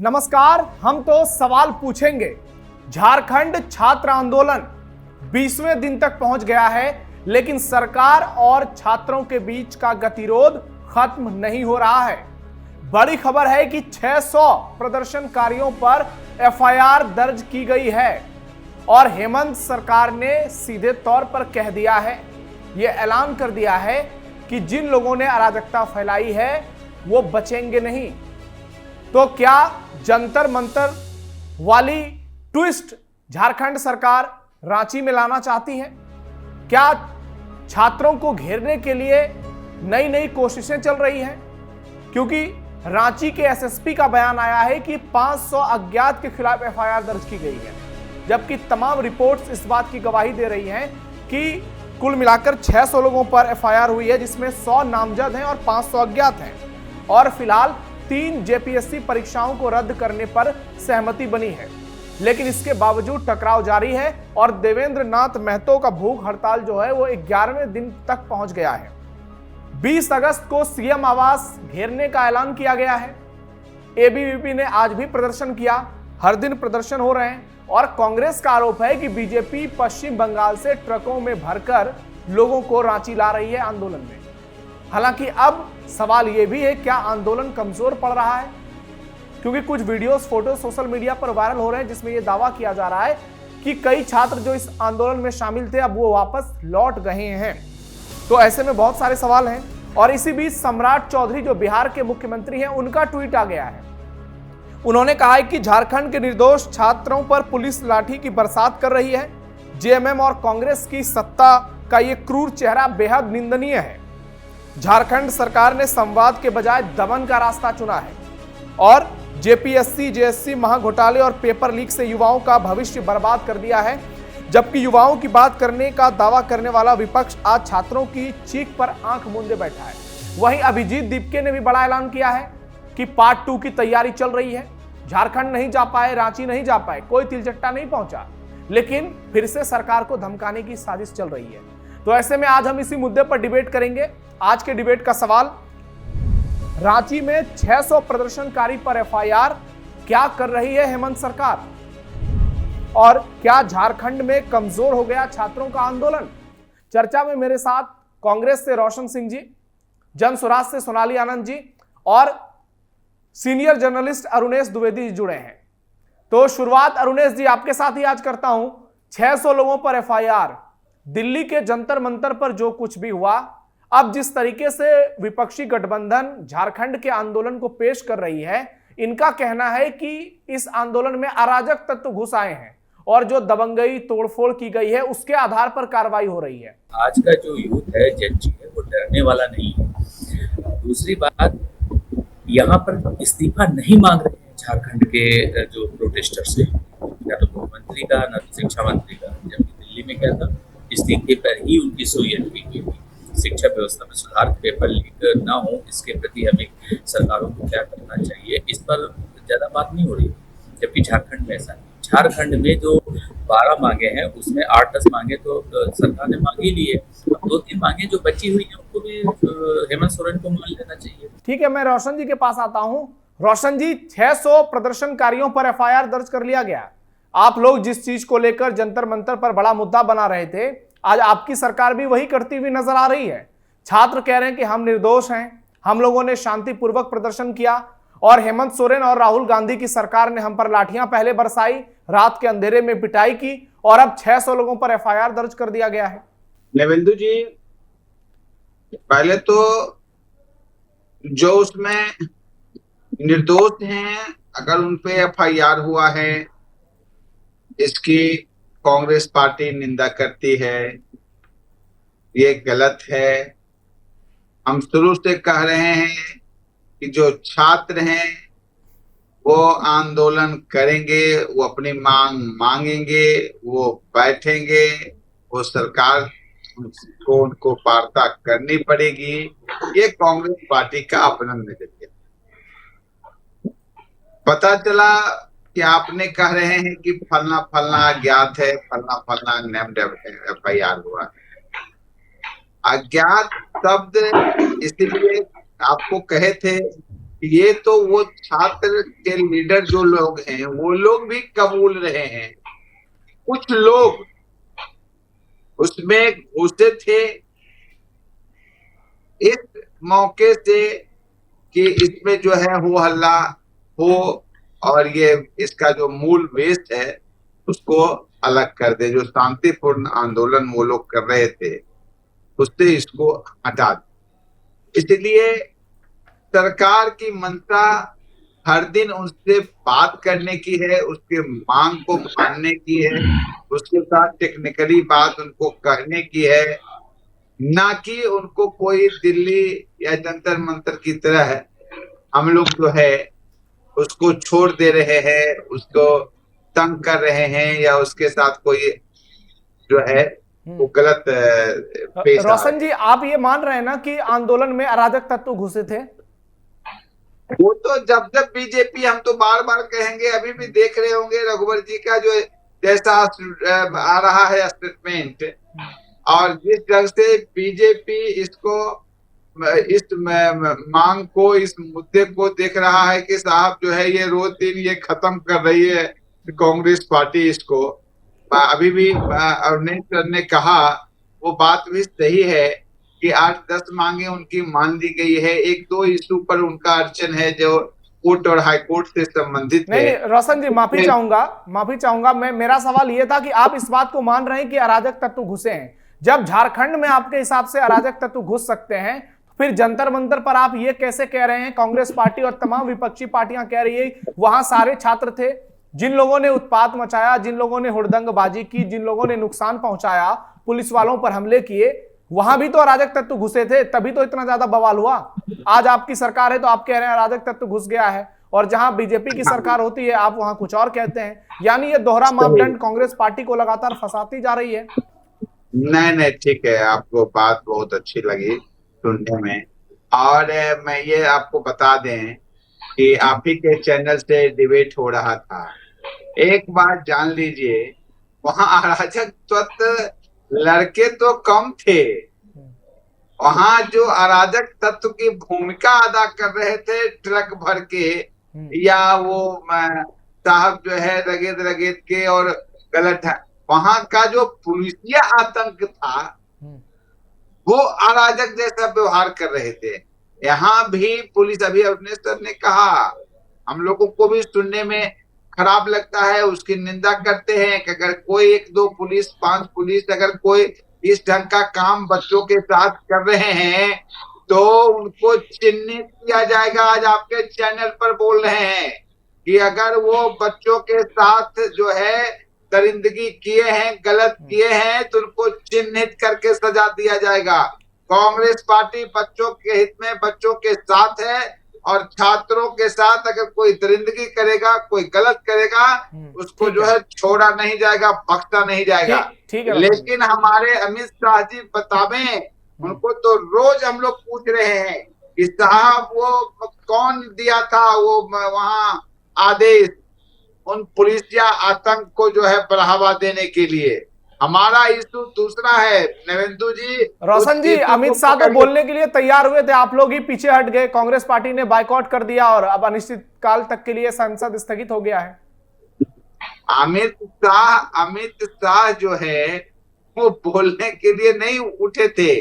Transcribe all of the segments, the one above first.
नमस्कार। हम तो सवाल पूछेंगे। झारखंड छात्र आंदोलन 20वें दिन तक पहुंच गया है, लेकिन सरकार और छात्रों के बीच का गतिरोध खत्म नहीं हो रहा है। बड़ी खबर है कि 600 प्रदर्शनकारियों पर एफआईआर दर्ज की गई है और हेमंत सरकार ने सीधे तौर पर कह दिया है, यह ऐलान कर दिया है कि जिन लोगों ने अराजकता फैलाई है वो बचेंगे नहीं। तो क्या जंतर मंतर वाली ट्विस्ट झारखंड सरकार रांची में लाना चाहती है? क्या छात्रों को घेरने के लिए नई नई कोशिशें चल रही हैं? क्योंकि रांची के एसएसपी का बयान आया है कि 500 अज्ञात के खिलाफ एफआईआर दर्ज की गई है, जबकि तमाम रिपोर्ट्स इस बात की गवाही दे रही हैं कि कुल मिलाकर 600 लोगों पर एफआईआर हुई है, जिसमें 100 नामजद हैं और 500 अज्ञात हैं। और फिलहाल 3 जेपीएससी परीक्षाओं को रद्द करने पर सहमति बनी है, लेकिन इसके बावजूद टकराव जारी है और देवेंद्र नाथ महतो का भूख हड़ताल जो है वो 11वें दिन तक पहुंच गया है। 20 अगस्त को सीएम आवास घेरने का ऐलान किया गया है। एबीवीपी ने आज भी प्रदर्शन किया, हर दिन प्रदर्शन हो रहे हैं और कांग्रेस का आरोप है कि बीजेपी पश्चिम बंगाल से ट्रकों में भरकर लोगों को रांची ला रही है आंदोलन में। हालांकि अब सवाल यह भी है, क्या आंदोलन कमजोर पड़ रहा है? क्योंकि कुछ वीडियोस, फोटो सोशल मीडिया पर वायरल हो रहे हैं जिसमें यह दावा किया जा रहा है कि कई छात्र जो इस आंदोलन में शामिल थे अब वो वापस लौट गए हैं। तो ऐसे में बहुत सारे सवाल हैं। और इसी बीच सम्राट चौधरी जो बिहार के मुख्यमंत्री हैं, उनका ट्वीट आ गया है। उन्होंने कहा है कि झारखंड के निर्दोष छात्रों पर पुलिस लाठी की बरसात कर रही है। जेएमएम और कांग्रेस की सत्ता का यह क्रूर चेहरा बेहद निंदनीय है। झारखंड सरकार ने संवाद के बजाय दमन का रास्ता चुना है और जेपीएससी, जेएससी महाघोटाले और पेपर लीक से युवाओं का भविष्य बर्बाद कर दिया है। जबकि युवाओं की बात करने का दावा करने वाला विपक्ष आज छात्रों की चीख पर आंख मूंदे बैठा है। वहीं अभिजीत दीपके ने भी बड़ा ऐलान किया है कि पार्ट 2 की तैयारी चल रही है। झारखंड नहीं जा पाए, रांची नहीं जा पाए, कोई तिलचट्टा नहीं पहुंचा, लेकिन फिर से सरकार को धमकाने की साजिश चल रही है। तो ऐसे में आज हम इसी मुद्दे पर डिबेट करेंगे। आज के डिबेट का सवाल, रांची में 600 प्रदर्शनकारी पर एफआईआर, क्या कर रही है हेमंत सरकार? और क्या झारखंड में कमजोर हो गया छात्रों का आंदोलन? चर्चा में मेरे साथ कांग्रेस से रोशन सिंह जी, जन स्वराज से सोनाली आनंद जी और सीनियर जर्नलिस्ट अरुणेश द्विवेदी जी जुड़े हैं। तो शुरुआत अरुणेश जी आपके साथ ही आज करता हूं। 600 लोगों पर एफआईआर, दिल्ली के जंतर मंतर पर जो कुछ भी हुआ, अब जिस तरीके से विपक्षी गठबंधन झारखंड के आंदोलन को पेश कर रही है, इनका कहना है कि इस आंदोलन में अराजक तत्व घुस आए हैं और जो दबंगई तोड़फोड़ की गई है उसके आधार पर कार्रवाई हो रही है। आज का जो यूथ है, जेन जी है, वो डरने वाला नहीं है। दूसरी बात, यहाँ पर इस्तीफा नहीं मांग रहे हैं झारखंड के जो प्रोटेस्टर्स हैं, या तो मुख्यमंत्री का, ना तो शिक्षा मंत्री का। जबकि दिल्ली में क्या था, इस्तीफे पर ही उनकी सुई अटकी हुई थी। शिक्षा व्यवस्था में सुधार, पेपर लीक ना हो, इसके प्रति हमें सरकारों को क्या करना चाहिए, इस पर ज्यादा बात नहीं हो रही। जबकि झारखंड में ऐसा नहीं। झारखंड में जो 12 मांगे हैं उसमें 8-10 मांगे तो सरकार ने मांग ही ली है। अब 2-3 मांगे जो बची हुई है उनको भी हेमंत सोरेन को मान लेना चाहिए। ठीक है, मैं रोशन जी के पास आता हूं। रोशन जी, 600 प्रदर्शनकारियों पर एफआईआर दर्ज कर लिया गया। आप लोग जिस चीज को लेकर जंतर मंतर पर बड़ा मुद्दा बना रहे थे, आज आपकी सरकार भी वही करती हुई नजर आ रही है। छात्र कह रहे हैं कि हम निर्दोष हैं, हम लोगों ने शांतिपूर्वक प्रदर्शन किया और हेमंत सोरेन और राहुल गांधी की सरकार ने हम पर लाठियां पहले बरसाई, रात के अंधेरे में पिटाई की और अब 600 लोगों पर एफआईआर दर्ज कर दिया गया है। देवेंदु जी, पहले तो जो उसमें निर्दोष हैं, अगर उन पे एफआईआर हुआ है, इसकी कांग्रेस पार्टी निंदा करती है, ये गलत है। हम शुरू से कह रहे हैं कि जो छात्र हैं वो आंदोलन करेंगे, वो अपनी मांग मांगेंगे, वो बैठेंगे, वो सरकार को उनको वार्ता करनी पड़ेगी। ये कांग्रेस पार्टी का अपना नजरिया। पता चला कि आपने कह रहे हैं कि फलना फलना अज्ञात है, फलना फलना नेम्ड एफआईआर हुआ। अज्ञात शब्द इसलिए आपको कहे थे ये तो वो छात्र के लीडर जो लोग हैं वो लोग भी कबूल रहे हैं। कुछ लोग उसमें घुसे थे इस मौके से कि इसमें जो है हो हल्ला हो और ये इसका जो मूल बेस है उसको अलग कर दे। जो शांतिपूर्ण आंदोलन वो लोग कर रहे थे उससे इसको हटा दे। इसलिए सरकार की मंशा हर दिन उनसे बात करने की है, उसके मांग को मानने की है, उसके साथ टेक्निकली बात उनको कहने की है, ना कि उनको कोई दिल्ली या जंतर मंतर की तरह है हम लोग जो है उसको छोड़ दे रहे हैं, उसको तंग कर रहे हैं या उसके साथ कोई जो है वो गलत पेश आ रोशन जी, आप ये मान रहे हैं ना कि आंदोलन में अराजक तत्व घुसे थे? वो तो जब जब बीजेपी, हम तो बार बार कहेंगे, अभी भी देख रहे होंगे रघुवर जी का जो जैसा आ रहा है स्टेटमेंट, और जिस ढंग से बीजेपी इसको इस मांग को, इस मुद्दे को देख रहा है कि साहब जो है ये रोज दिन ये खत्म कर रही है कांग्रेस पार्टी इसको। अभी भी अवनीश सर ने कहा वो बात भी सही है कि 8-10 मांगे उनकी मान ली गई है, 1-2 इशू पर उनका अड़चन है जो कोर्ट और हाई कोर्ट से संबंधित है। नहीं रोशन जी, माफी चाहूंगा मैं, मेरा सवाल ये था कि आप इस बात को मान रहे हैं कि अराजक तत्व घुसे हैं। जब झारखंड में आपके हिसाब से अराजक तत्व घुस सकते हैं, फिर जंतर मंतर पर आप ये कैसे कह रहे हैं? कांग्रेस पार्टी और तमाम विपक्षी पार्टियां कह रही है वहां सारे छात्र थे, जिन लोगों ने उत्पात मचाया, जिन लोगों ने हुड़दंगबाजी की, जिन लोगों ने नुकसान पहुंचाया, पुलिस वालों पर हमले किए, वहां भी तो अराजक तत्व घुसे थे, तभी तो इतना ज्यादा बवाल हुआ। आज आपकी सरकार है तो आप कह रहे हैं अराजक तत्व घुस गया है, और जहां बीजेपी की सरकार होती है आप वहां कुछ और कहते हैं। यानी ये दोहरा मापदंड कांग्रेस पार्टी को लगातार फंसाती जा रही है। नहीं, ठीक है, आपको बात बहुत अच्छी लगी सुनने में। और मैं ये आपको बता दें कि आप ही के चैनल से डिबेट हो रहा था। एक बात जान लीजिए, वहां अराजक तत्व लड़के तो कम थे, वहां जो अराजक तत्व की भूमिका अदा कर रहे थे ट्रक भर के या वो साहब जो है रगेद रगेद के और गलत है, वहां का जो पुलिसिया आतंक था वो अराजक जैसा व्यवहार कर रहे थे। यहाँ भी पुलिस, अभी अवनीश सर ने कहा, हम लोगों को भी सुनने में खराब लगता है, उसकी निंदा करते हैं कि अगर कोई 1-2 पुलिस, 5 पुलिस अगर कोई इस ढंग का काम बच्चों के साथ कर रहे हैं तो उनको चिन्हित किया जाएगा। आज आपके चैनल पर बोल रहे हैं कि अगर वो बच्चों के साथ जो है दरिंदगी किए हैं, गलत किए हैं, तो उनको चिन्हित करके सजा दिया जाएगा। कांग्रेस पार्टी बच्चों के हित में, बच्चों के साथ है, और छात्रों के साथ अगर कोई दरिंदगी करेगा, कोई गलत करेगा, उसको जो है छोड़ा नहीं जाएगा, बख्शा नहीं जाएगा। ठीक है, लेकिन हमारे अमित शाह जी बतावें, उनको तो रोज हम लोग पूछ रहे हैं कि साहब वो कौन दिया था वो वहां आदेश उन पुलिसिया आतंक को जो है बढ़ावा देने के लिए। हमारा इशू दूसरा है नवेंदु जी। रोशन जी, अमित शाह तो बोलने के लिए तैयार हुए थे, आप लोग ही पीछे हट गए, कांग्रेस पार्टी ने बायकॉट कर दिया और अब अनिश्चित काल तक के लिए संसद स्थगित हो गया है। अमित शाह जो है वो बोलने के लिए नहीं उठे थे।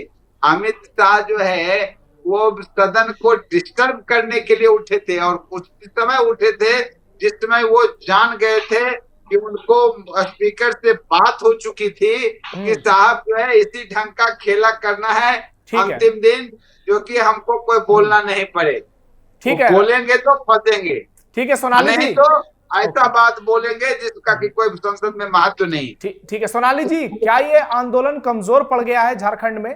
अमित शाह जो है वो सदन को डिस्टर्ब करने के लिए उठे थे, और उस समय उठे थे जिस समय वो जान गए थे कि उनको स्पीकर से बात हो चुकी थी कि साहब जो है इसी ढंग का खेला करना है अंतिम दिन, जो कि हमको कोई बोलना नहीं पड़े। ठीक है, बोलेंगे तो फंसेंगे। ठीक है सोनाली जी, तो ऐसा बात बोलेंगे जिसका कि कोई संसद में महत्व नहीं। ठीक है सोनाली जी, क्या ये आंदोलन कमजोर पड़ गया है झारखंड में?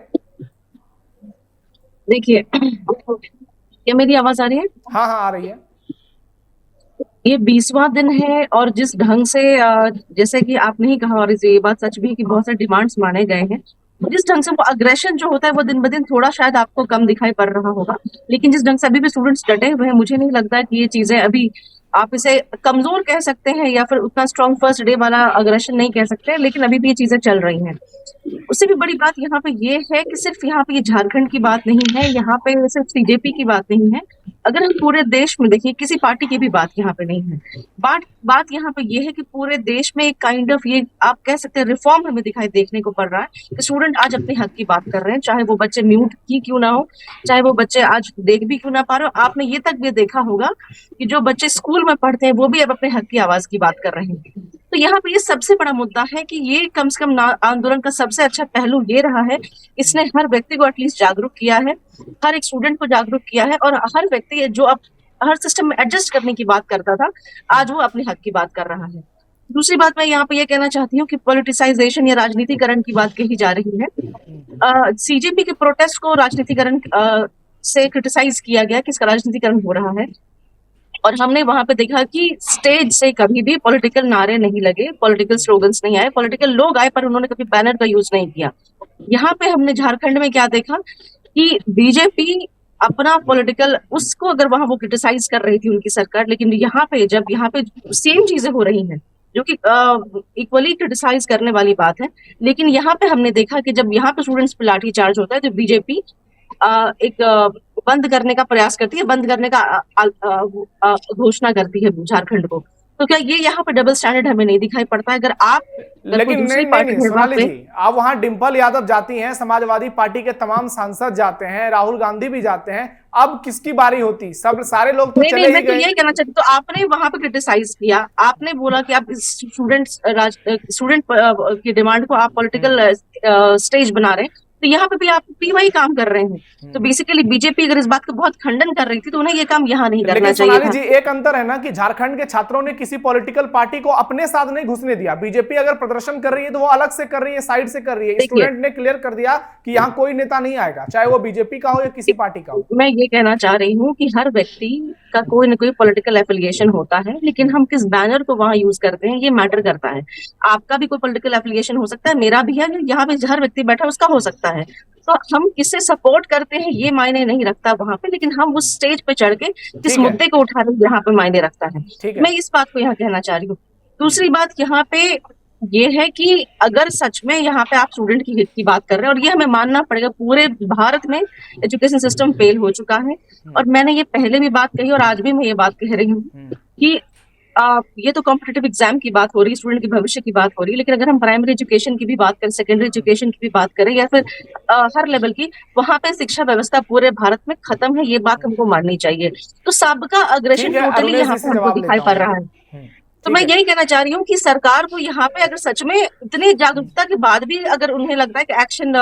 देखिए, क्या मेरी आवाज आ रही है? हाँ आ रही है। ये 20वां दिन है, और जिस ढंग से जैसे कि आपने ही कहा, और ये बात सच भी है कि बहुत सारे डिमांड्स माने गए हैं, जिस ढंग से वो अग्रेशन जो होता है वो दिन ब दिन थोड़ा शायद आपको कम दिखाई पड़ रहा होगा, लेकिन जिस ढंग से अभी भी स्टूडेंट्स डटे हुए हैं, मुझे नहीं लगता कि ये चीजें अभी आप इसे कमजोर कह सकते हैं या फिर उतना स्ट्रॉन्ग फर्स्ट डे वाला अग्रेशन नहीं कह सकते, लेकिन अभी भी ये चीजें चल रही हैं। उससे भी बड़ी बात यहाँ पे ये है कि सिर्फ यहाँ पे ये झारखंड की बात नहीं है, यहाँ पे सिर्फ सीजेपी की बात नहीं है, अगर हम पूरे देश में देखिए, किसी पार्टी की भी बात यहाँ पे नहीं है, बात यहाँ पे ये है कि पूरे देश में एक काइंड ऑफ, ये आप कह सकते हैं, रिफॉर्म हमें दिखाई देखने को पड़ रहा है कि स्टूडेंट आज अपने हक की बात कर रहे हैं, चाहे वो बच्चे म्यूट ही क्यों ना हो, चाहे वो बच्चे आज देख भी क्यों ना पा रहे हो। आपने ये तक भी देखा होगा कि जो बच्चे स्कूल में पढ़ते हैं वो भी अब अपने हक की आवाज की बात कर रहे हैं। तो यहाँ पे ये सबसे बड़ा मुद्दा है कि ये कम से कम आंदोलन का सबसे अच्छा पहलू ये रहा है, इसने हर व्यक्ति को एटलीस्ट जागरूक किया है, हर एक स्टूडेंट को जागरूक किया है, और हर व्यक्ति जो अब हर सिस्टम में एडजस्ट करने की बात करता था, आज वो अपने हक की बात कर रहा है। दूसरी बात मैं यहाँ पे ये कहना चाहती हूँ कि पॉलिटिसाइजेशन या राजनीतिकरण की बात कही जा रही है। सीजेपी के प्रोटेस्ट को राजनीतिकरण से क्रिटिसाइज किया गया कि इसका राजनीतिकरण हो रहा है, और हमने वहां पे देखा कि स्टेज से कभी भी पॉलिटिकल नारे नहीं लगे, पॉलिटिकल स्लोगन्स नहीं आए, पॉलिटिकल लोग आए पर उन्होंने कभी बैनर का यूज नहीं किया। यहाँ पे हमने झारखंड में क्या देखा कि बीजेपी अपना पॉलिटिकल, उसको अगर वहां वो क्रिटिसाइज कर रही थी उनकी सरकार, लेकिन यहाँ पे सेम चीजें हो रही हैं जो कि इक्वली क्रिटिसाइज करने वाली बात है, लेकिन यहाँ पे हमने देखा कि जब यहाँ पे स्टूडेंट्स पे लाठी चार्ज होता है तो बीजेपी एक बंद करने का प्रयास करती है, बंद करने का घोषणा करती है झारखंड को। तो क्या ये यहाँ पे डबल स्टैंडर्ड हमें नहीं दिखाई पड़ता है? अगर लेकिन नहीं सोनाली जी, आप वहां डिंपल यादव जाती हैं, समाजवादी पार्टी के तमाम सांसद जाते हैं, राहुल गांधी भी जाते हैं, अब किसकी बारी होती? सब सारे लोग तो चले ही गए। मैं तो यही कहना चाहती, तो आपने वहां पे क्रिटिसाइज किया, आपने बोला कि आप स्टूडेंट की डिमांड को आप पॉलिटिकल स्टेज बना रहे हैं, तो यहाँ पे भी आप वही काम कर रहे हैं। तो बेसिकली बीजेपी अगर इस बात का बहुत खंडन कर रही थी तो उन्हें ये काम यहाँ नहीं करना चाहिए था। लेकिन सोनाली जी, एक अंतर है ना कि झारखंड के छात्रों ने किसी पॉलिटिकल पार्टी को अपने साथ नहीं घुसने दिया। बीजेपी अगर प्रदर्शन कर रही है तो वो अलग से कर रही है, साइड से कर रही है। स्टूडेंट ने क्लियर कर दिया कि यहाँ कोई नेता नहीं आएगा, चाहे वो बीजेपी का हो या किसी पार्टी का हो। मैं ये कहना चाह रही हूँ कि हर व्यक्ति का कोई ना कोई पॉलिटिकल एफिलिएशन होता है, लेकिन हम किस बैनर को वहां यूज करते हैं ये मैटर करता है। आपका भी कोई पॉलिटिकल एफिलिएशन हो सकता है, मेरा भी है, यहाँ पे हर व्यक्ति बैठा उसका हो सकता है। तो हम किससे सपोर्ट करते हैं ये मायने नहीं रखता वहां पे, लेकिन हम उस स्टेज पे चढ़ के किस मुद्दे को उठा रहे हैं यहाँ पे मायने रखता है। मैं इस बात को यहाँ कहना चाह रही हूँ। दूसरी बात यहाँ पे ये है कि अगर सच में यहाँ पे आप स्टूडेंट की हित की बात कर रहे हैं, और ये हमें मानना पड़ेगा, पूरे भारत में एजुकेशन सिस्टम फेल हो चुका है, और मैंने ये पहले भी बात कही और आज भी मैं ये बात कह रही हूँ कि ये तो कॉम्पिटिटिव एग्जाम की बात हो रही है, स्टूडेंट के भविष्य की बात हो रही है, लेकिन अगर हम प्राइमरी एजुकेशन की भी बात करें, सेकेंडरी एजुकेशन की भी बात करें, या फिर हर लेवल की, वहां पे शिक्षा व्यवस्था पूरे भारत में खत्म है, ये बात हमको माननी चाहिए। तो सबका अग्रेशन टोटली यहाँ पे हमको दिखाई पड़ रहा है। तो मैं यही कहना चाह रही हूँ कि सरकार को यहाँ पे अगर सच में इतनी जागरूकता के बाद भी अगर उन्हें लगता है कि एक्शन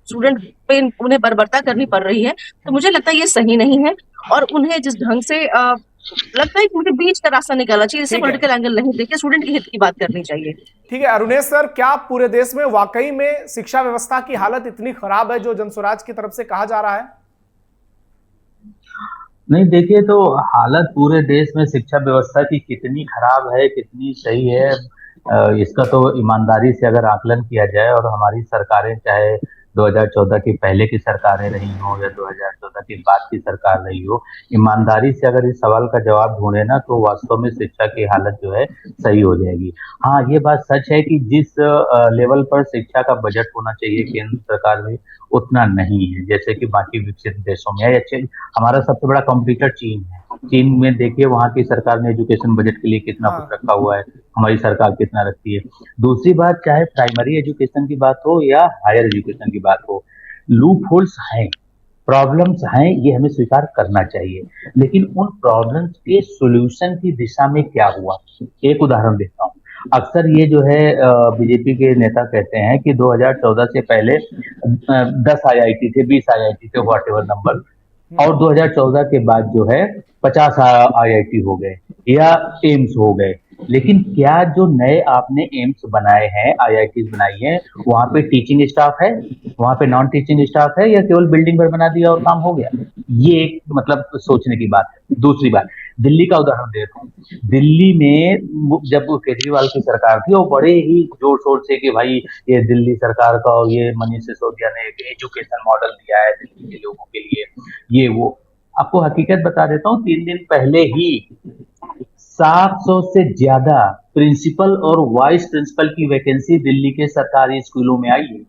स्टूडेंट पे उन्हें बर्बरता करनी पड़ रही है, तो मुझे लगता है ये सही नहीं है, और उन्हें जिस ढंग से लगता है कि मुझे बीच का रास्ता निकालना चाहिए, इससे पॉलिटिकल एंगल नहीं देखे, स्टूडेंट के हित की बात करनी चाहिए। ठीक है अरुणेश सर, क्या पूरे देश में वाकई में शिक्षा व्यवस्था की हालत इतनी खराब है जो जनस्वराज की तरफ से कहा जा रहा है? नहीं, देखिए, तो हालत पूरे देश में शिक्षा व्यवस्था की कितनी खराब है, कितनी सही है, इसका तो ईमानदारी से अगर आकलन किया जाए, और हमारी सरकारें चाहे 2014 की पहले की सरकारें रही हो या 2014 के बाद की सरकार रही हो, ईमानदारी से अगर इस सवाल का जवाब ढूंढे ना, तो वास्तव में शिक्षा की हालत जो है सही हो जाएगी। हाँ, ये बात सच है कि जिस लेवल पर शिक्षा का बजट होना चाहिए केंद्र सरकार में, उतना नहीं है, जैसे कि बाकी विकसित देशों में है। हमारा सबसे बड़ा कॉम्पिटिटर चीन है। चीन में देखिए, वहाँ की सरकार ने एजुकेशन बजट के लिए कितना कुछ रखा हुआ है, हमारी सरकार कितना रखती है। दूसरी बात, चाहे प्राइमरी एजुकेशन की बात हो या हायर एजुकेशन की बात हो, लूप होल्स हैं, प्रॉब्लम्स हैं, ये हमें स्वीकार करना चाहिए, लेकिन उन प्रॉब्लम्स के सॉल्यूशन की दिशा में क्या हुआ, एक उदाहरण देता हूँ। अक्सर ये जो है बीजेपी के नेता कहते हैं कि 2014 से पहले 10 IIT थे, 20 IIT थे, व्हाटएवर नंबर, और 2014 के बाद जो है 50 IIT हो गए या एम्स हो गए। लेकिन क्या जो नए आपने एम्स बनाए हैं, IITs बनाई हैं, वहां पे टीचिंग स्टाफ है, वहां पे नॉन टीचिंग स्टाफ है, या केवल बिल्डिंग भर बना दिया और काम हो गया? ये एक मतलब सोचने की बात है। दूसरी बात, दिल्ली का उदाहरण देता हूँ। दिल्ली में जब केजरीवाल की सरकार थी, वो बड़े ही जोर शोर से कि भाई ये दिल्ली सरकार का और ये मनीष सिसोदिया ने एक एजुकेशन मॉडल दिया है दिल्ली के लोगों के लिए, ये वो। आपको हकीकत बता देता हूँ, 3 दिन पहले ही 700 से ज्यादा प्रिंसिपल और वाइस प्रिंसिपल की वैकेंसी दिल्ली के सरकारी स्कूलों में आई है।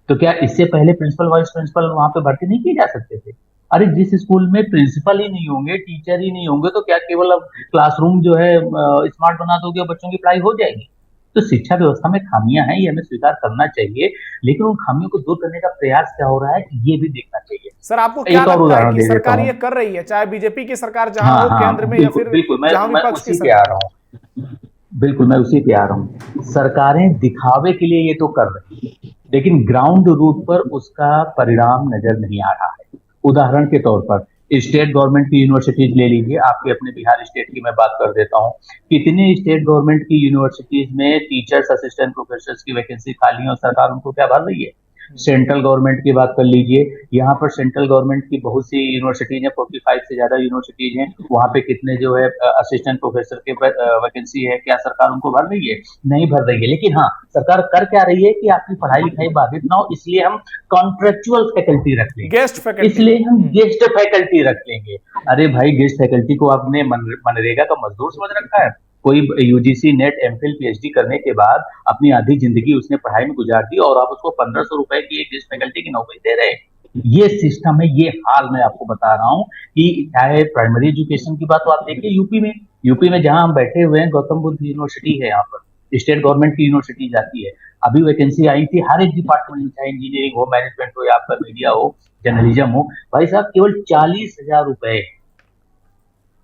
तो क्या इससे पहले प्रिंसिपल वाइस प्रिंसिपल वहां पे भर्ती नहीं किए जा सकते थे? अरे जिस स्कूल में प्रिंसिपल ही नहीं होंगे, टीचर ही नहीं होंगे, तो क्या केवल अब क्लासरूम जो है स्मार्ट बना दोगे और बच्चों की पढ़ाई हो जाएगी? तो शिक्षा व्यवस्था में खामियां हैं, ये हमें स्वीकार करना चाहिए, लेकिन उन खामियों को दूर करने का प्रयास क्या हो रहा है ये भी देखना चाहिए। सर आपको क्या एक और लगता है उदाहरण कि दे देता सरकार हूँ। ये कर रही है, चाहे बीजेपी की सरकार जहां हाँ हो हाँ, केंद्र में या बिल्कुल फिर बिल्कुल, जहां मैं विपक्ष की उसी पे आ सरकार? रहा हूँ। बिल्कुल मैं उसी पे आ रहा हूँ। सरकारें दिखावे के लिए ये तो कर रही है, लेकिन ग्राउंड रूट पर उसका परिणाम नजर नहीं आ रहा है। उदाहरण के तौर पर स्टेट गवर्नमेंट की यूनिवर्सिटीज ले लीजिए, आपके अपने बिहार स्टेट की मैं बात कर देता हूँ। कितने स्टेट गवर्नमेंट की यूनिवर्सिटीज में टीचर्स, असिस्टेंट प्रोफेसर की वैकेंसी खाली है और सरकार उनको क्या भर रही है? सेंट्रल गवर्नमेंट की बात कर लीजिए, यहाँ पर सेंट्रल गवर्नमेंट की बहुत सी यूनिवर्सिटीज हैं, 45 से ज्यादा यूनिवर्सिटीज हैं, वहाँ पे कितने जो है असिस्टेंट प्रोफेसर के वैकेंसी है, क्या सरकार उनको भर रही है? नहीं भर रही है। लेकिन हाँ, सरकार कर क्या रही है कि आपकी पढ़ाई लिखाई बाधित ना हो, इसलिए हम कॉन्ट्रेक्चुअल फैकल्टी रख लेंगे, गेस्ट फैकल्टी, इसलिए हम गेस्ट फैकल्टी रख लेंगे। अरे भाई, गेस्ट फैकल्टी को आपने मनरेगा का मजदूर समझ रखा है? कोई यूजीसी नेट एमफिल पीएचडी करने के बाद अपनी आधी जिंदगी उसने पढ़ाई में गुजार दी और आप उसको 1500 रुपए की एक गेस्ट फैकल्टी की नौकरी दे रहे हैं। ये सिस्टम है, ये हाल मैं आपको बता रहा हूँ कि चाहे प्राइमरी एजुकेशन की बात तो आप देखिए यूपी में जहां हम बैठे हुए हैं, गौतम बुद्ध यूनिवर्सिटी है, यहाँ पर स्टेट गवर्नमेंट की यूनिवर्सिटी जाती है। अभी वैकेंसी आई थी हर एक डिपार्टमेंट में, चाहे इंजीनियरिंग हो, मैनेजमेंट हो, या आपका मीडिया हो, जर्नलिज्म हो। भाई साहब, केवल 40,000 रुपए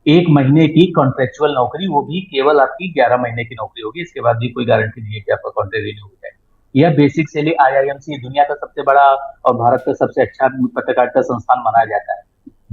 एक महीने की कॉन्ट्रेक्चुअल नौकरी, वो भी केवल आपकी 11 महीने की नौकरी होगी, इसके बाद भी कोई गारंटी नहीं है कि आपका कॉन्ट्रैक्ट रिन्यू हो जाए। यह बेसिक सैलरी आईआईएमसी दुनिया का सबसे बड़ा और भारत का सबसे अच्छा पत्रकारिता संस्थान माना जाता है।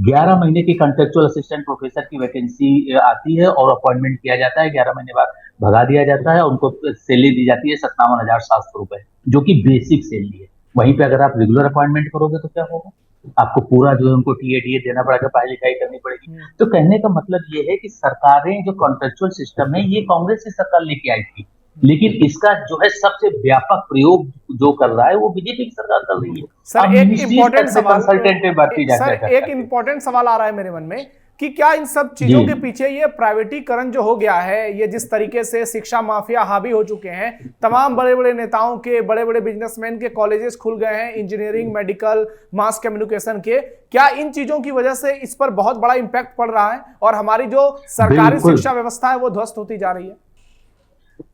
11 महीने की कॉन्ट्रेक्चुअल असिस्टेंट प्रोफेसर की वैकेंसी आती है और अपॉइंटमेंट किया जाता है, 11 महीने बाद भगा दिया जाता है, उनको सैलरी दी जाती है 57,700 रुपए, जो कि बेसिक सैलरी है। वहीं पे अगर आप रेगुलर अपॉइंटमेंट करोगे तो क्या होगा? आपको पूरा जो है उनको टीए देना पड़ेगा, पढ़ाई लिखाई करनी पड़ेगी। तो कहने का मतलब ये है कि सरकारें जो कॉन्ट्रेक्चुअल सिस्टम है, ये कांग्रेस की सरकार लेके आई थी, लेकिन इसका जो है सबसे व्यापक प्रयोग जो कर रहा है वो बीजेपी की सरकार कर रही है। सर एक इम्पोर्टेंट सवाल, सर एक इम्पोर्टेंट सवाल आ रहा है मेरे मन में कि क्या इन सब चीजों के पीछे ये प्राइवेटीकरण जो हो गया है, ये जिस तरीके से शिक्षा माफिया हावी हो चुके हैं, तमाम बड़े बड़े नेताओं के, बड़े बड़े बिजनेसमैन के कॉलेजेस खुल गए हैं, इंजीनियरिंग, मेडिकल, मास कम्युनिकेशन के, क्या इन चीजों की वजह से इस पर बहुत बड़ा इंपैक्ट पड़ रहा है और हमारी जो सरकारी शिक्षा व्यवस्था है वो ध्वस्त होती जा रही है?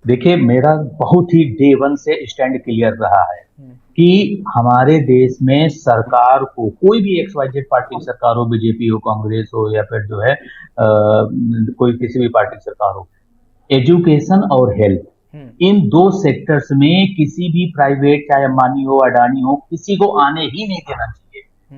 देखिए, मेरा बहुत ही डे वन से स्टैंड क्लियर रहा है कि हमारे देश में सरकार को, कोई भी XYZ पार्टी की सरकार हो, बीजेपी हो, कांग्रेस हो, या फिर जो है कोई किसी भी पार्टी की सरकार हो, एजुकेशन और हेल्थ, इन दो सेक्टर्स में किसी भी प्राइवेट, चाहे अंबानी हो, अडानी हो, किसी को आने ही नहीं देना चाहिए।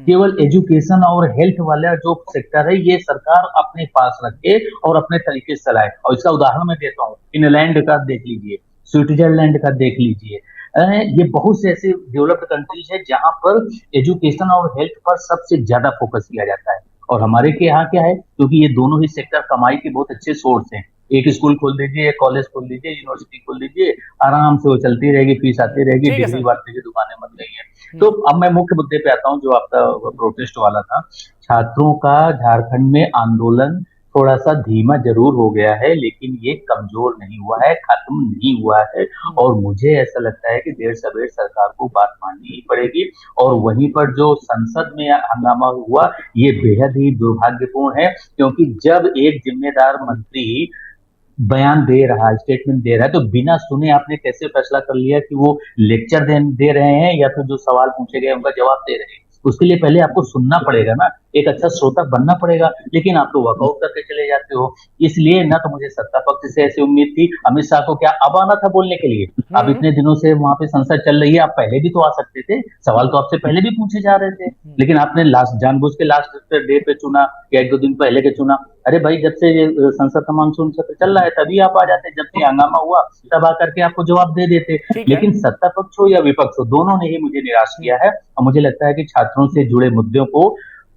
केवल एजुकेशन और हेल्थ वाला जो सेक्टर है, ये सरकार अपने पास रखे और अपने तरीके से चलाए। और इसका उदाहरण मैं देता हूँ, फिनलैंड का देख लीजिए, स्विट्जरलैंड का देख लीजिए, ये बहुत से ऐसे डेवलप्ड कंट्रीज है जहां पर एजुकेशन और हेल्थ पर सबसे ज्यादा फोकस किया जाता है। और हमारे के यहाँ क्या है, क्योंकि ये दोनों ही सेक्टर कमाई के बहुत अच्छे सोर्स हैं। एक स्कूल खोल दीजिए, एक कॉलेज खोल दीजिए, यूनिवर्सिटी खोल दीजिए, आराम से वो चलती रहेगी, फीस आती रहेगी, डिग्री बांटने की दुकानें बन गई हैं। तो अब मैं मुख्य मुद्दे पे आता हूँ, जो आपका प्रोटेस्ट वाला था। छात्रों का झारखंड में आंदोलन थोड़ा सा धीमा जरूर हो गया है, लेकिन ये कमजोर नहीं हुआ है, खत्म नहीं हुआ है। और मुझे ऐसा लगता है कि देर सवेर सरकार को बात माननी ही पड़ेगी। और वहीं पर जो संसद में हंगामा हुआ, ये बेहद ही दुर्भाग्यपूर्ण है, क्योंकि जब एक जिम्मेदार मंत्री बयान दे रहा है, स्टेटमेंट दे रहा है, तो बिना सुने आपने कैसे फैसला कर लिया कि वो लेक्चर दे रहे हैं या फिर जो सवाल पूछे गए उनका जवाब दे रहे हैं? उसके लिए पहले आपको सुनना पड़ेगा ना, एक अच्छा श्रोता बनना पड़ेगा। लेकिन आप तो वॉकआउट करके चले जाते हो। इसलिए ना तो मुझे सत्ता पक्ष से ऐसी उम्मीद थी, अमित शाह को क्या अब आना था बोलने के लिए? अब इतने दिनों से वहां पे संसद चल रही है, आप पहले भी तो आ सकते थे, सवाल तो आपसे पहले भी पूछे जा रहे थे। लेकिन आपने जानबूझ के लास्ट डे पे चुना या 1-2 दिन पहले के चुना। अरे भाई, जब से संसद का मानसून सत्र चल रहा है तभी आप आ जाते, जब से हंगामा हुआ तब आकर के आपको जवाब दे देते। लेकिन सत्ता पक्ष हो या विपक्ष हो, दोनों ने ही मुझे निराश किया है। और मुझे लगता है कि छात्रों से जुड़े मुद्दों को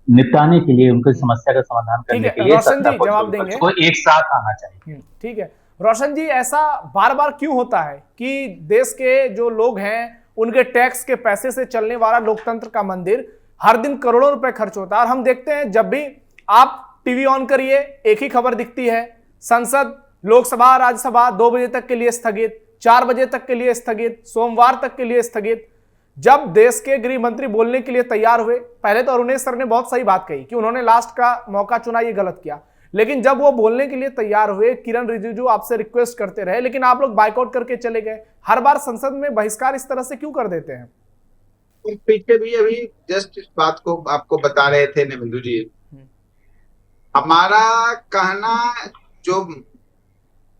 निपटाने के लिए, उनकी समस्या का समाधान करने के लिए सत्ता पक्ष और विपक्ष को एक साथ आना चाहिए। ठीक है रोशन जी, ऐसा बार बार क्यों होता है कि देश के जो लोग हैं उनके टैक्स के पैसे से चलने वाला लोकतंत्र का मंदिर हर दिन करोड़ों रुपए खर्च होता है, और हम देखते हैं जब भी आप टीवी ऑन करिए एक ही खबर दिखती है, संसद, लोकसभा, राज्यसभा 2 बजे तक के लिए स्थगित, 4 बजे तक के लिए स्थगित, सोमवार तक के लिए स्थगित। जब देश के गृह मंत्री बोलने के लिए तैयार हुए, पहले तो अरुणेश सर ने बहुत सही बात कही कि उन्होंने लास्ट का मौका चुना, ये गलत किया, लेकिन जब वो बोलने के लिए तैयार हुए, किरण रिजिजू आपसे रिक्वेस्ट करते रहे, लेकिन आप लोग बाइकआउट करके चले गए। हर बार संसद में बहिष्कार इस तरह से क्यों कर देते हैं? पीछे भी अभी जस्ट इस बात को आपको बता रहे थे निमिंदु जी, हमारा कहना जो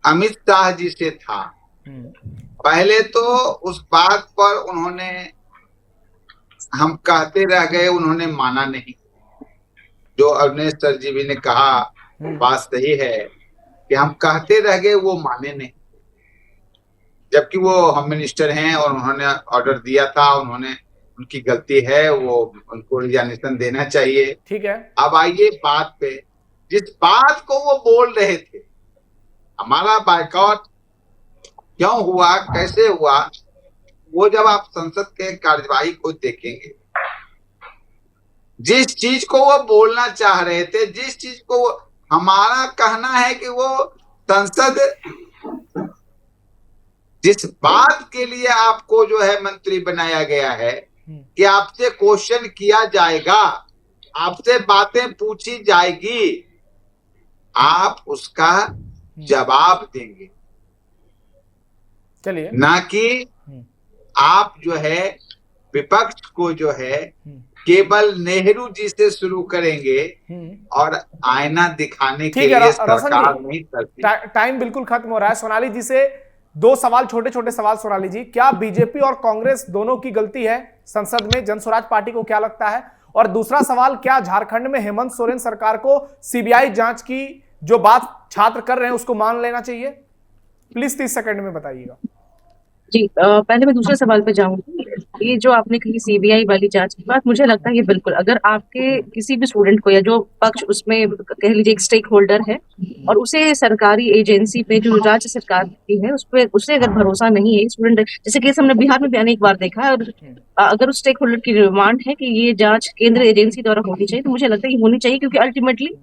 अमित शाह जी से था, पहले तो उस बात पर उन्होंने, हम कहते रह गए, उन्होंने माना नहीं। जो अरुणेश सर जी भी ने कहा बात सही है कि हम कहते रह गए, वो माने नहीं, जबकि वो हम मिनिस्टर हैं और उन्होंने ऑर्डर दिया था, उन्होंने, उनकी गलती है, वो उनको रिजाइनेशन देना चाहिए। ठीक है, अब आइए बात पे, जिस बात को वो बोल रहे थे, हमारा बाइकआउट क्यों हुआ, कैसे हुआ, वो जब आप संसद के कार्यवाही को देखेंगे, जिस चीज को वो बोलना चाह रहे थे, जिस चीज को हमारा कहना है कि वो संसद जिस बात के लिए आपको जो है मंत्री बनाया गया है कि आपसे क्वेश्चन किया जाएगा, आपसे बातें पूछी जाएगी, आप उसका जवाब देंगे, चलिए, ना कि आप जो है विपक्ष को जो है केवल नेहरू जी से शुरू करेंगे और आईना दिखाने के लिए सरकार नहीं करती। टाइम बिल्कुल खत्म हो रहा है। सोनाली जी से दो सवाल, छोटे छोटे सवाल। सोनाली जी, क्या बीजेपी और कांग्रेस दोनों की गलती है संसद में? जनस्वराज पार्टी को क्या लगता है? और दूसरा सवाल, क्या झारखंड में हेमंत सोरेन सरकार को सीबीआई जांच की जो बात छात्र कर रहे हैं उसको मान लेना चाहिए? प्लीज 30 सेकंड में बताइएगा। जी, पहले मैं दूसरे सवाल पे जाऊंगी। ये जो आपने कही सीबीआई वाली जांच की बात, मुझे लगता है ये बिल्कुल, अगर आपके किसी भी स्टूडेंट को या जो पक्ष उसमें कह लीजिए एक स्टेक होल्डर है और उसे सरकारी एजेंसी पे जो राज्य सरकार की है उस पे उसे अगर भरोसा नहीं है, स्टूडेंट जैसे केस हमने बिहार में भी अनेक बार देखा है, और अगर उस स्टेक होल्डर की डिमांड है कि ये जांच केंद्रीय एजेंसी द्वारा होनी चाहिए, तो मुझे लगता है ये होनी चाहिए, क्योंकि अल्टीमेटली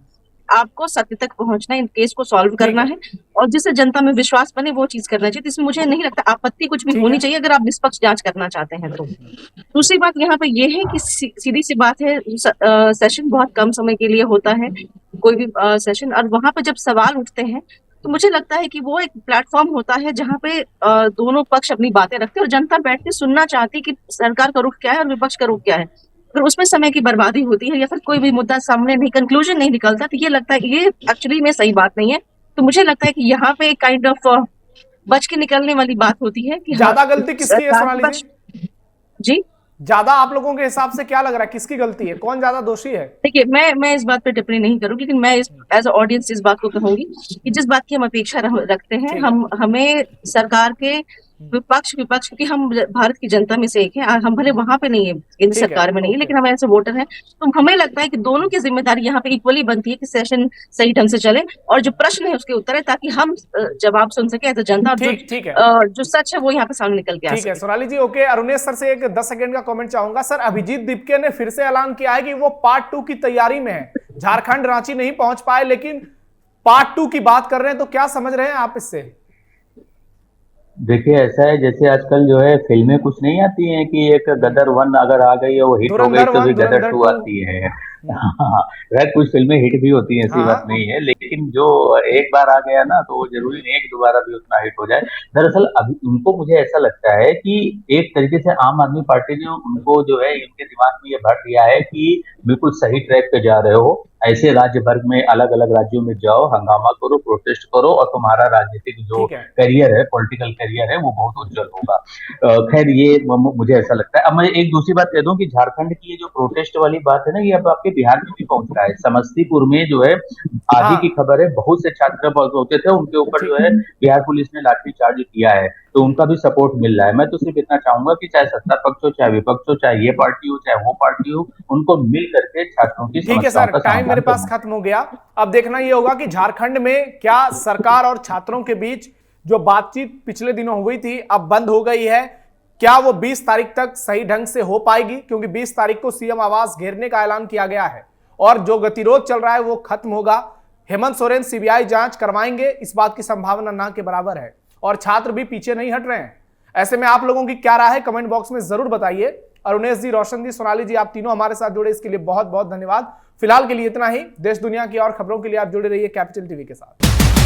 आपको सत्य तक पहुंचना है, इन केस को सॉल्व करना है और जिससे जनता में विश्वास बने वो चीज करना चाहिए। तो इसमें मुझे नहीं लगता आपत्ति कुछ भी होनी चाहिए, अगर आप निष्पक्ष जांच करना चाहते हैं तो। दूसरी बात यहाँ पे ये है कि सीधी सी बात है, सेशन बहुत कम समय के लिए होता है, कोई भी सेशन, और वहां पे जब सवाल उठते हैं तो मुझे लगता है कि वो एक प्लेटफॉर्म होता है जहाँ पे दोनों पक्ष अपनी बातें रखते हैं और जनता बैठ के सुनना चाहती है कि सरकार का रुख क्या है और विपक्ष का रुख क्या है। अगर उसमें समय की बर्बादी होती है या फिर कोई भी मुद्दा सामने नहीं, कंक्लूजन नहीं निकलता, तो ये लगता है ये एक्चुअली में सही बात नहीं है। तो मुझे लगता है कि यहाँ पे एक काइंड ऑफ बच के निकलने वाली बात होती है कि ज्यादा गलती किसकी है सोनाली जी? जी, ज्यादा आप लोगों के हिसाब से क्या लग रहा है, किसकी गलती है, कौन ज्यादा दोषी है? देखिए, मैं इस बात पे टिप्पणी नहीं करूंगी, लेकिन मैं एज अ ऑडियंस इस बात को कहूंगी कि जिस बात की हम अपेक्षा रखते हैं, हमें सरकार के विपक्ष क्योंकि हम भारत की जनता में से एक है, हम भले वहां पे नहीं है, केंद्र सरकार में नहीं है, लेकिन हम ऐसे वोटर हैं, तो हमें लगता है कि दोनों की जिम्मेदारी यहाँ पे इक्वली बनती है कि सेशन सही ढंग से चले और जो प्रश्न है उसके उत्तर है, ताकि हम जवाब सुन सके एज अ जनता, जो सच है वो यहाँ पे सामने निकल के आ सके। ठीक है सोनाली जी, ओके। अरुणेश सर से एक 10 सेकंड का कमेंट चाहूंगा। सर, अभिजीत दीपके ने फिर से ऐलान किया है कि वो पार्ट 2 की तैयारी में है, झारखंड रांची नहीं पहुंच पाए लेकिन पार्ट 2 की बात कर रहे हैं, तो क्या समझ रहे हैं आप इससे? देखिए, ऐसा है जैसे आजकल जो है फिल्में कुछ नहीं आती हैं कि एक गदर 1 अगर आ गई है वो हिट हो गई तो भी गदर 2 आती है। वह कुछ फिल्में हिट भी होती हैं, ऐसी बात नहीं है, लेकिन जो एक बार आ गया ना तो जरूरी नहीं है कि दोबारा भी उतना हिट हो जाए। दरअसल अभी उनको, मुझे ऐसा लगता है कि एक तरीके से आम आदमी पार्टी ने उनको जो है इनके दिमाग में ये भर दिया है कि बिल्कुल सही ट्रैक पे जा रहे हो, ऐसे राज्य भर में अलग अलग राज्यों में जाओ, हंगामा करो, प्रोटेस्ट करो और तुम्हारा राजनीतिक जो करियर है, पॉलिटिकल करियर है, वो बहुत उज्जवल होगा। खैर, ये मुझे ऐसा लगता है। अब मैं एक दूसरी बात कह दूं कि झारखंड की ये जो प्रोटेस्ट वाली बात है ना, ये अब आपके बिहार में भी पहुंच रहा है। समस्तीपुर में जो है आधी की खबर है, बहुत से छात्र होते थे, उनके ऊपर जो है बिहार पुलिस ने लाठीचार्ज किया है, तो उनका भी सपोर्ट मिल रहा है। मैं तो सिर्फ इतना चाहूंगा कि चाहे सत्ता पक्ष हो, चाहे विपक्ष हो, चाहे ये पार्टी हो, चाहे वो पार्टी हो, उनको मिल करके छात्रों की समस्याओं का टाइम मेरे पास खत्म हो गया। अब देखना ये होगा कि झारखंड में क्या सरकार और छात्रों के बीच जो बातचीत पिछले दिनों हुई थी अब बंद हो गई है, क्या वो 20 तारीख तक सही ढंग से हो पाएगी? क्योंकि 20 तारीख को सीएम आवास घेरने का ऐलान किया गया है और जो गतिरोध चल रहा है वो खत्म होगा। हेमंत सोरेन सीबीआई जांच करवाएंगे, इस बात की संभावना ना के बराबर है और छात्र भी पीछे नहीं हट रहे हैं। ऐसे में आप लोगों की क्या राय है कमेंट बॉक्स में जरूर बताइए। अरुणेश जी, रोशन जी, सोनाली जी, आप तीनों हमारे साथ जुड़े इसके लिए बहुत बहुत धन्यवाद। फिलहाल के लिए इतना ही। देश दुनिया की और खबरों के लिए आप जुड़े रहिए कैपिटल टीवी के साथ।